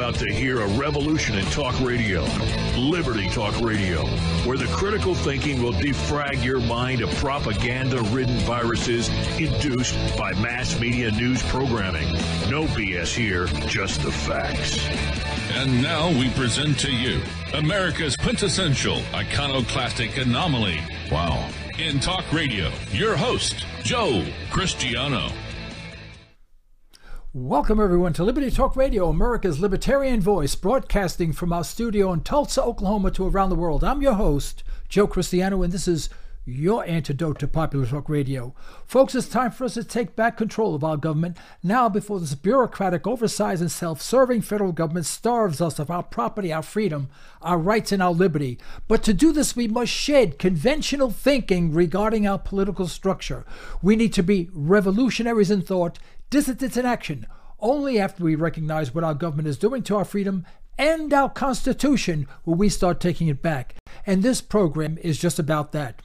about to hear a revolution in talk radio, Liberty Talk Radio, where the critical thinking will defrag your mind of propaganda-ridden viruses induced by mass media news programming. No BS here, just the facts. And now we present to you America's quintessential iconoclastic anomaly. Wow. In talk radio, your host, Joe Cristiano. Welcome, everyone, to Liberty Talk Radio, America's libertarian voice, broadcasting from our studio in Tulsa, Oklahoma, to around the world. I'm your host, Joe Cristiano, and this is your antidote to popular talk radio. Folks, it's time for us to take back control of our government now before this bureaucratic, oversized, and self-serving federal government starves us of our property, our freedom, our rights, and our liberty. But to do this, we must shed conventional thinking regarding our political structure. We need to be revolutionaries in thought, dissidents in action. Only after we recognize what our government is doing to our freedom and our Constitution will we start taking it back. And this program is just about that.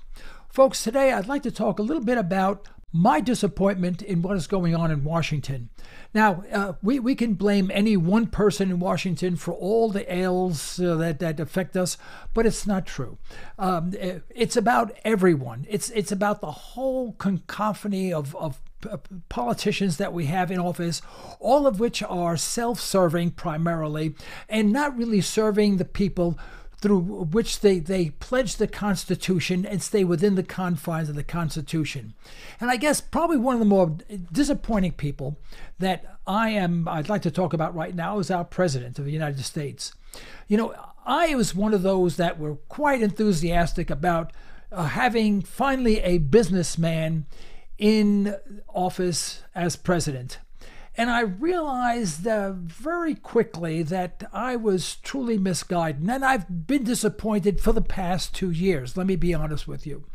Folks, today I'd like to talk a little bit about my disappointment in what is going on in Washington. Now, we can blame any one person in Washington for all the ails that affect us, but it's not true. It's about everyone. It's about the whole cacophony of politicians that we have in office, all of which are self-serving primarily and not really serving the people through which they pledge the Constitution and stay within the confines of the Constitution. And I guess probably one of the more disappointing people that I'd like to talk about right now is our President of the United States. You know, I was one of those that were quite enthusiastic about having finally a businessman in office as president. And I realized very quickly that I was truly misguided. And I've been disappointed for the past 2 years. Let me be honest with you.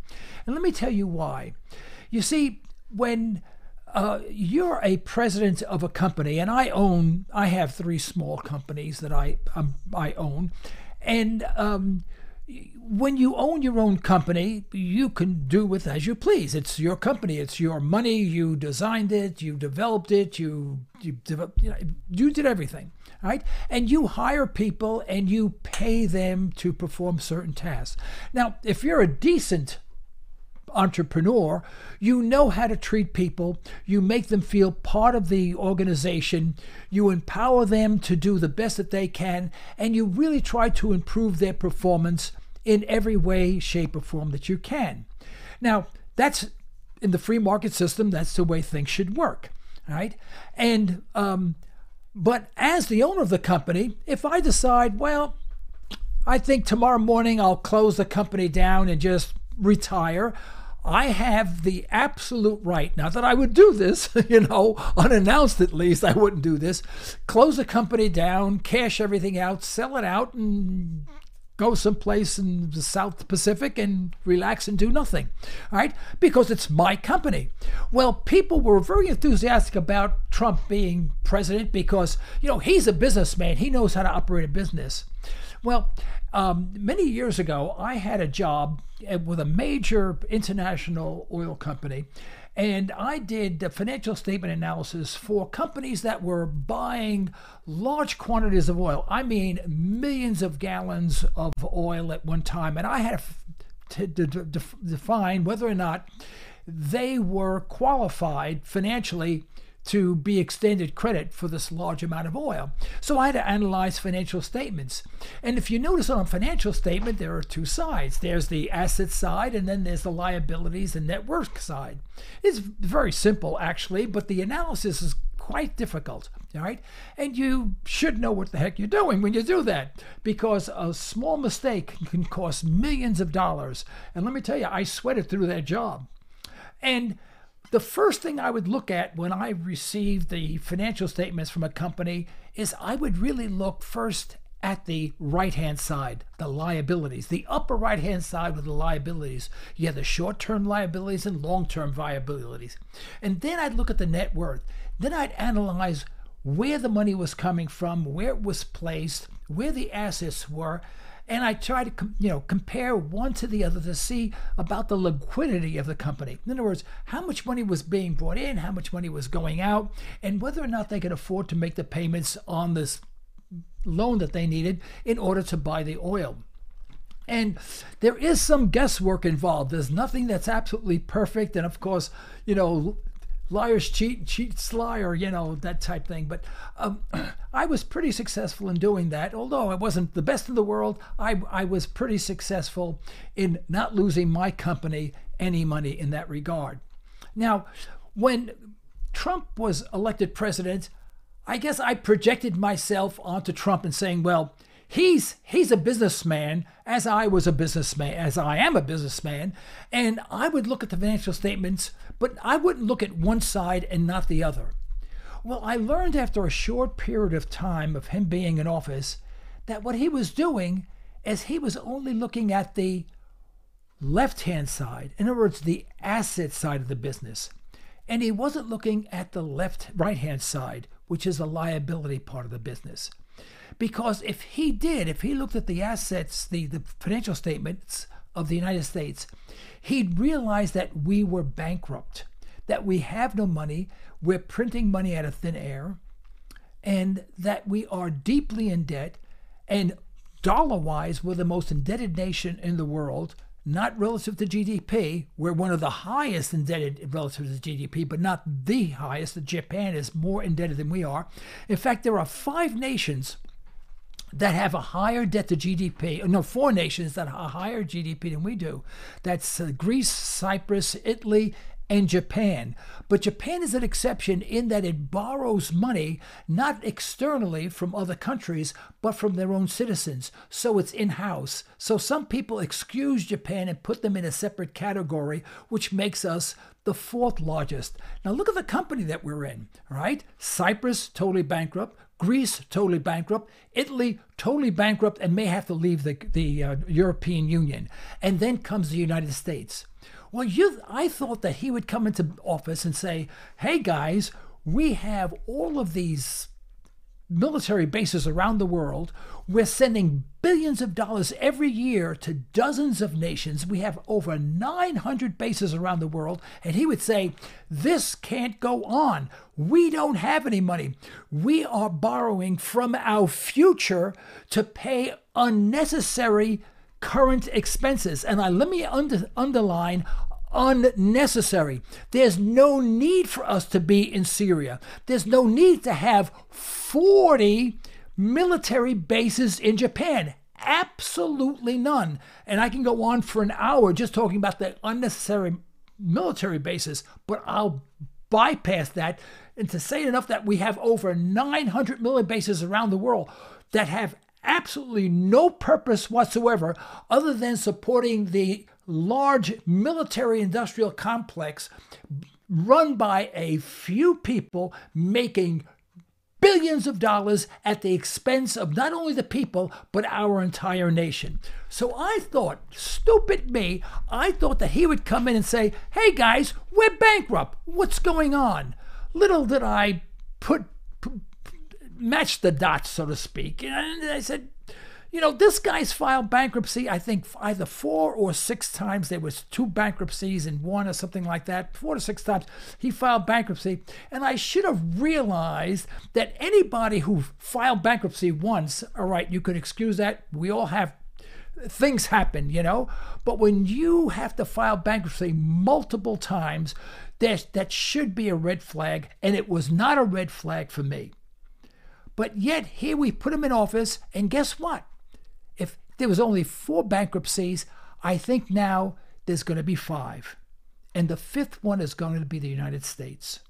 And let me tell you why. You see, when you're a president of a company, and I have 3 small companies that I own. And when you own your own company, you can do with as you please. It's your company. It's your money. You designed it. You developed it. You did everything, right? And you hire people and you pay them to perform certain tasks. Now, if you're a decent entrepreneur, you know how to treat people. You make them feel part of the organization. You empower them to do the best that they can, and you really try to improve their performance in every way, shape, or form that you can. Now, that's in the free market system. That's the way things should work, right? And but as the owner of the company, if I decide, well, I think tomorrow morning I'll close the company down and just retire, I have the absolute right, not that I would do this, unannounced at least, I wouldn't do this, close the company down, cash everything out, sell it out, and go someplace in the South Pacific and relax and do nothing, all right? Because it's my company. Well, people were very enthusiastic about Trump being president because, he's a businessman. He knows how to operate a business. Well, many years ago, I had a job with a major international oil company, and I did the financial statement analysis for companies that were buying large quantities of oil. I mean, millions of gallons of oil at one time. And I had to define whether or not they were qualified financially to be extended credit for this large amount of oil. So I had to analyze financial statements. And if you notice on a financial statement, there are 2 sides. There's the asset side, and then there's the liabilities and net worth side. It's very simple, actually, but the analysis is quite difficult, all right? And you should know what the heck you're doing when you do that, because a small mistake can cost millions of dollars. And let me tell you, I sweated through that job. And the first thing I would look at when I received the financial statements from a company is I would really look first at the right-hand side, the liabilities, the upper right-hand side with the liabilities. You have the short-term liabilities and long-term liabilities. And then I'd look at the net worth. Then I'd analyze where the money was coming from, where it was placed, where the assets were, and I try to compare one to the other to see about the liquidity of the company. In other words, how much money was being brought in, how much money was going out, and whether or not they could afford to make the payments on this loan that they needed in order to buy the oil. And there is some guesswork involved. There's nothing that's absolutely perfect. And of course, liars cheat, cheats liar, that type thing. But I was pretty successful in doing that. Although I wasn't the best in the world, I was pretty successful in not losing my company any money in that regard. Now, when Trump was elected president, I guess I projected myself onto Trump and saying, well, he's a businessman, as I am a businessman, and I would look at the financial statements, but I wouldn't look at one side and not the other. Well, I learned after a short period of time of him being in office that what he was doing is he was only looking at the left-hand side, in other words, the asset side of the business, and he wasn't looking at the right-hand side, which is the liability part of the business. Because if he looked at the assets, the financial statements of the United States, he'd realize that we were bankrupt, that we have no money, we're printing money out of thin air, and that we are deeply in debt, and dollar-wise, we're the most indebted nation in the world, not relative to GDP. We're one of the highest indebted relative to GDP, but not the highest. Japan is more indebted than we are. In fact, there are 5 nations that have a higher debt to GDP. No, 4 nations that have a higher GDP than we do. That's Greece, Cyprus, Italy, and Japan. But Japan is an exception in that it borrows money not externally from other countries, but from their own citizens. So it's in-house. So some people excuse Japan and put them in a separate category, which makes us the 4th largest. Now look at the company that we're in, right? Cyprus, totally bankrupt. Greece, totally bankrupt. Italy, totally bankrupt and may have to leave the European Union. And then comes the United States. Well, I thought that he would come into office and say, hey guys, we have all of these military bases around the world. We're sending billions of dollars every year to dozens of nations. We have over 900 bases around the world. And he would say, this can't go on. We don't have any money. We are borrowing from our future to pay unnecessary current expenses. And let me underline unnecessary. There's no need for us to be in Syria. There's no need to have 40 military bases in Japan. Absolutely none. And I can go on for an hour just talking about the unnecessary military bases, but I'll bypass that and to say enough that we have over 900 military bases around the world that have absolutely no purpose whatsoever other than supporting the large military industrial complex run by a few people making billions of dollars at the expense of not only the people, but our entire nation. So I thought, stupid me, I thought that he would come in and say, hey guys, we're bankrupt. What's going on? Little did I match the dots, so to speak. And I said, this guy's filed bankruptcy, I think either 4 or 6 times. There was 2 bankruptcies in one or something like that. 4 to 6 times he filed bankruptcy. And I should have realized that anybody who filed bankruptcy once, all right, you could excuse that. We all have things happen, But when you have to file bankruptcy multiple times, that should be a red flag. And it was not a red flag for me. But yet here we put him in office, and guess what? If there was only 4 bankruptcies, I think now there's going to be 5. And the 5th one is going to be the United States.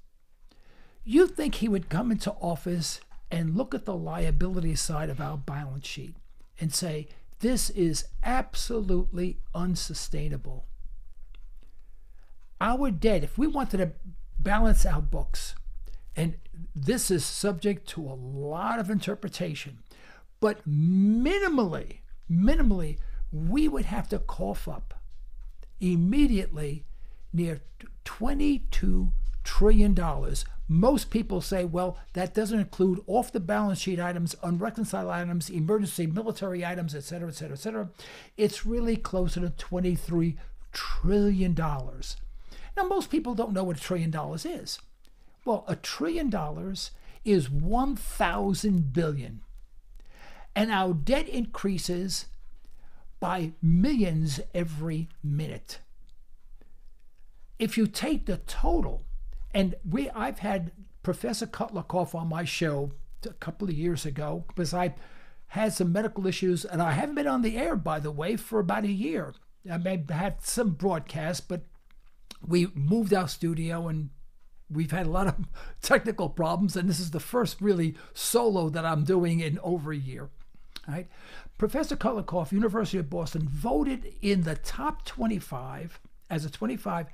You think he would come into office and look at the liability side of our balance sheet and say, this is absolutely unsustainable. Our debt, if we wanted to balance our books, and this is subject to a lot of interpretation, but minimally, we would have to cough up immediately near $22 trillion. Most people say, well, that doesn't include off the balance sheet items, unreconciled items, emergency military items, et cetera, et cetera, et cetera. It's really closer to $23 trillion. Now, most people don't know what $1 trillion is. Well, $1 trillion is 1,000 billion. And our debt increases by millions every minute. If you take the total, and I've had Professor Kotlakoff on my show a couple of years ago because I had some medical issues, and I haven't been on the air, by the way, for about a year. I may have had some broadcasts, but we moved our studio and we've had a lot of technical problems, and this is the first really solo that I'm doing in over a year. All right? Professor Kotlakoff, University of Boston, voted in the top 25 as a 25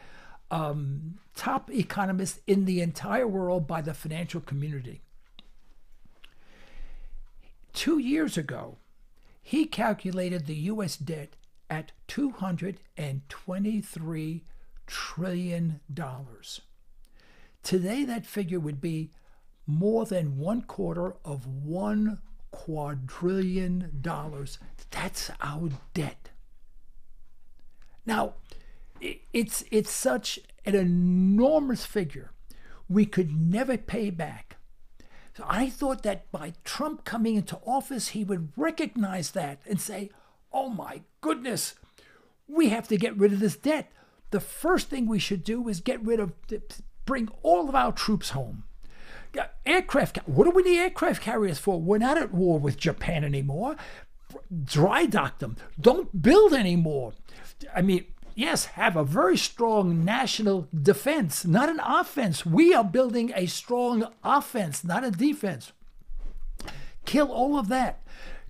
top economist in the entire world by the financial community. 2 years ago, he calculated the U.S. debt at $223 trillion. Today, that figure would be more than $250 quadrillion. That's our debt. Now, it's such an enormous figure we could never pay back. So I thought that by Trump coming into office, he would recognize that and say, oh my goodness, we have to get rid of this debt. The first thing we should do is bring all of our troops home. Aircraft, what do we need aircraft carriers for? We're not at war with Japan anymore. Dry dock them. Don't build anymore. I mean, yes, have a very strong national defense, not an offense. We are building a strong offense, not a defense. Kill all of that.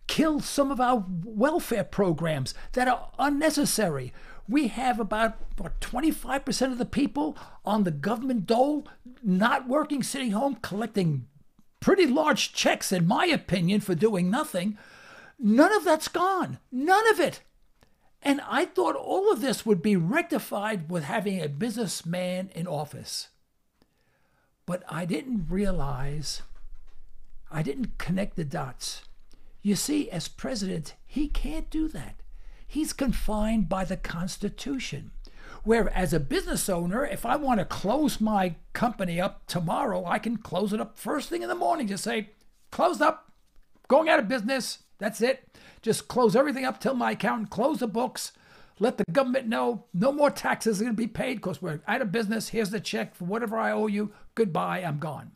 Kill some of our welfare programs that are unnecessary. We have about 25% of the people on the government dole not working, sitting home, collecting pretty large checks, in my opinion, for doing nothing. None of that's gone. None of it. And I thought all of this would be rectified with having a businessman in office. But I didn't realize, I didn't connect the dots. You see, as president, he can't do that. He's confined by the Constitution. Where as a business owner, if I want to close my company up tomorrow, I can close it up first thing in the morning. Just say, closed up, going out of business. That's it. Just close everything up, tell my accountant, close the books, let the government know no more taxes are going to be paid because we're out of business. Here's the check for whatever I owe you. Goodbye, I'm gone.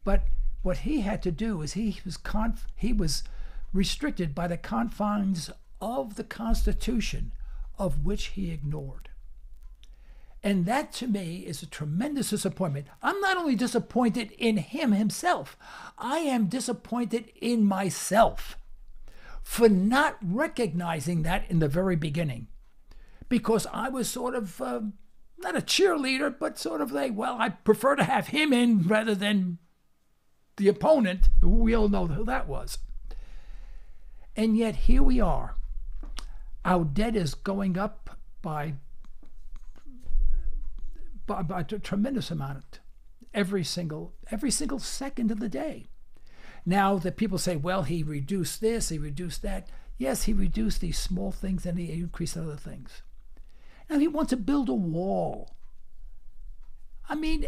But what he had to do is he was restricted by the confines of the Constitution, of which he ignored. And that, to me, is a tremendous disappointment. I'm not only disappointed in him himself, I am disappointed in myself for not recognizing that in the very beginning. Because I was sort of, not a cheerleader, but sort of like, well, I prefer to have him in rather than the opponent. We all know who that was. And yet here we are. Our debt is going up by a tremendous amount every single second of the day. Now that people say, well, he reduced this, he reduced that. Yes, he reduced these small things and he increased other things. Now he wants to build a wall. I mean,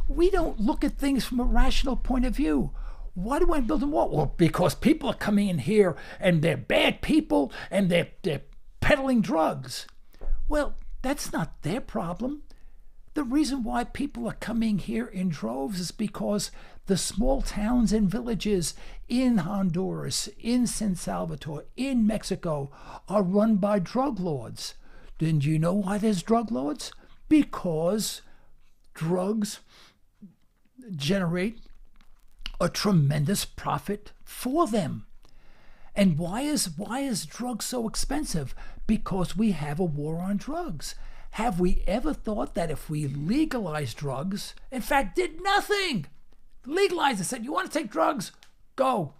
we don't look at things from a rational point of view. Why do I build a wall? Well, because people are coming in here and they're bad people and they're peddling drugs. Well, that's not their problem. The reason why people are coming here in droves is because the small towns and villages in Honduras, in San Salvador, in Mexico are run by drug lords. Didn't you know why there's drug lords? Because drugs generate a tremendous profit for them. And why is drugs so expensive? Because we have a war on drugs. Have we ever thought that if we legalize drugs, in fact, did nothing, legalized it, said, you want to take drugs? Go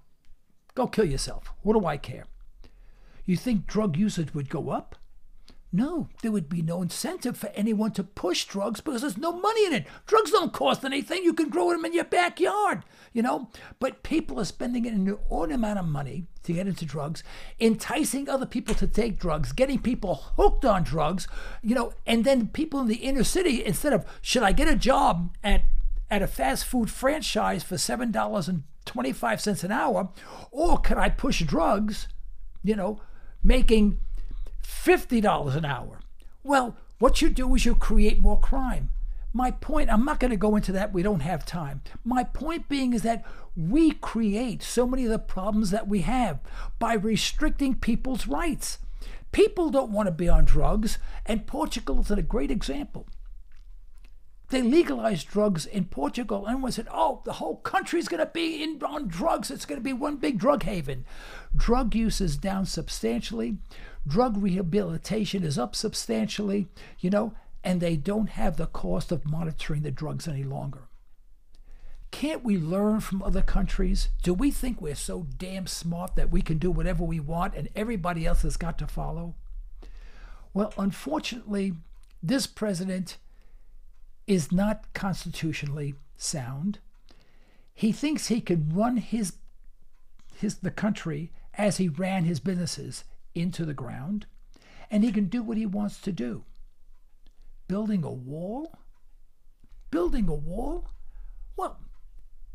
kill yourself. What do I care? You think drug usage would go up? No, there would be no incentive for anyone to push drugs because there's no money in it. Drugs don't cost anything. You can grow them in your backyard, But people are spending an inordinate amount of money to get into drugs, enticing other people to take drugs, getting people hooked on drugs, and then people in the inner city, instead of, should I get a job at a fast food franchise for $7.50 25 cents an hour, or could I push drugs, making $50 an hour? Well, what you do is you create more crime. My point, I'm not going to go into that. We don't have time. My point being is that we create so many of the problems that we have by restricting people's rights. People don't want to be on drugs, and Portugal is a great example. They legalized drugs in Portugal, and everyone said, oh, the whole country's going to be on drugs. It's going to be one big drug haven. Drug use is down substantially. Drug rehabilitation is up substantially, and they don't have the cost of monitoring the drugs any longer. Can't we learn from other countries? Do we think we're so damn smart that we can do whatever we want and everybody else has got to follow? Well, unfortunately, this president is not constitutionally sound. He thinks he can run the country as he ran his businesses into the ground, and he can do what he wants to do. Building a wall? Well,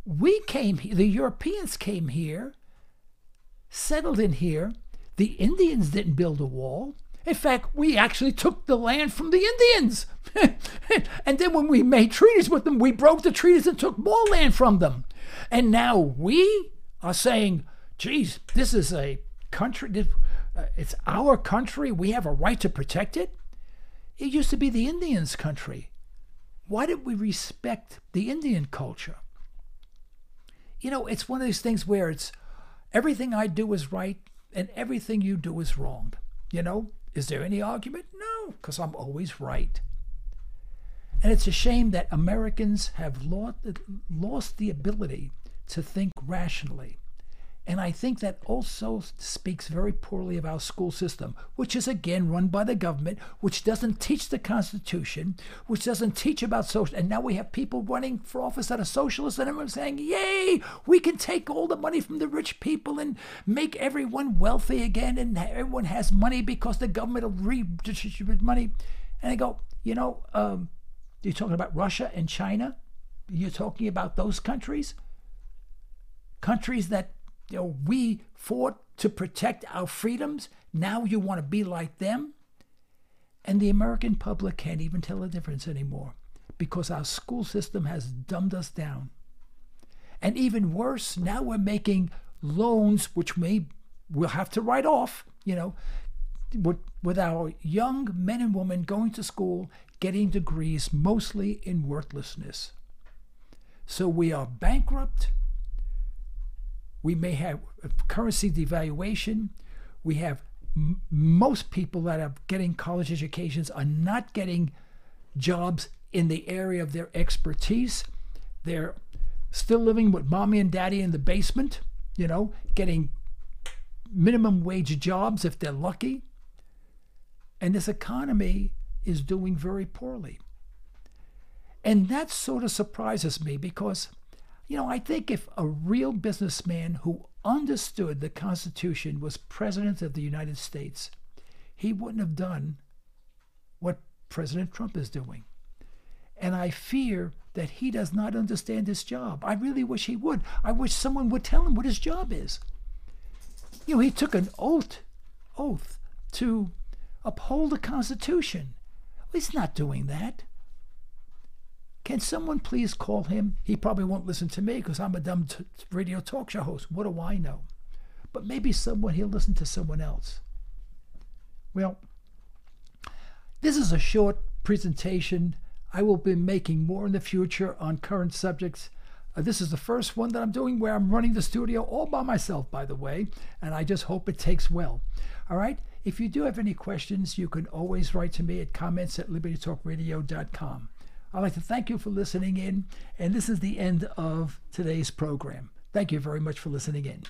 we came here, the Europeans came here, settled in here. The Indians didn't build a wall. In fact, we actually took the land from the Indians. And then when we made treaties with them, we broke the treaties and took more land from them. And now we are saying, geez, this is a country, it's our country, we have a right to protect it. It used to be the Indians' country. Why did we respect the Indian culture? It's one of these things where it's everything I do is right and everything you do is wrong. Is there any argument? No, because I'm always right. And it's a shame that Americans have lost the ability to think rationally. And I think that also speaks very poorly of our school system, which is again run by the government, which doesn't teach the Constitution, which doesn't teach about social. And now we have people running for office that are socialists, and everyone's saying, yay, we can take all the money from the rich people and make everyone wealthy again, and everyone has money because the government will redistribute money. And I go, you're talking about Russia and China? You're talking about those countries? Countries that we fought to protect our freedoms. Now you want to be like them? And the American public can't even tell the difference anymore because our school system has dumbed us down. And even worse, now we're making loans which we'll have to write off, with our young men and women going to school, getting degrees mostly in worthlessness. So we are bankrupt. We may have currency devaluation. We have most people that are getting college educations are not getting jobs in the area of their expertise. They're still living with mommy and daddy in the basement, getting minimum wage jobs if they're lucky. And this economy is doing very poorly. And that sort of surprises me because I think if a real businessman who understood the Constitution was president of the United States, he wouldn't have done what President Trump is doing. And I fear that he does not understand his job. I really wish he would. I wish someone would tell him what his job is. He took an oath to uphold the Constitution. He's not doing that. Can someone please call him? He probably won't listen to me because I'm a dumb radio talk show host. What do I know? But maybe he'll listen to someone else. Well, this is a short presentation. I will be making more in the future on current subjects. This is the first one that I'm doing where I'm running the studio all by myself, by the way, and I just hope it takes well. All right? If you do have any questions, you can always write to me at comments@libertytalkradio.com. I'd like to thank you for listening in, and this is the end of today's program. Thank you very much for listening in.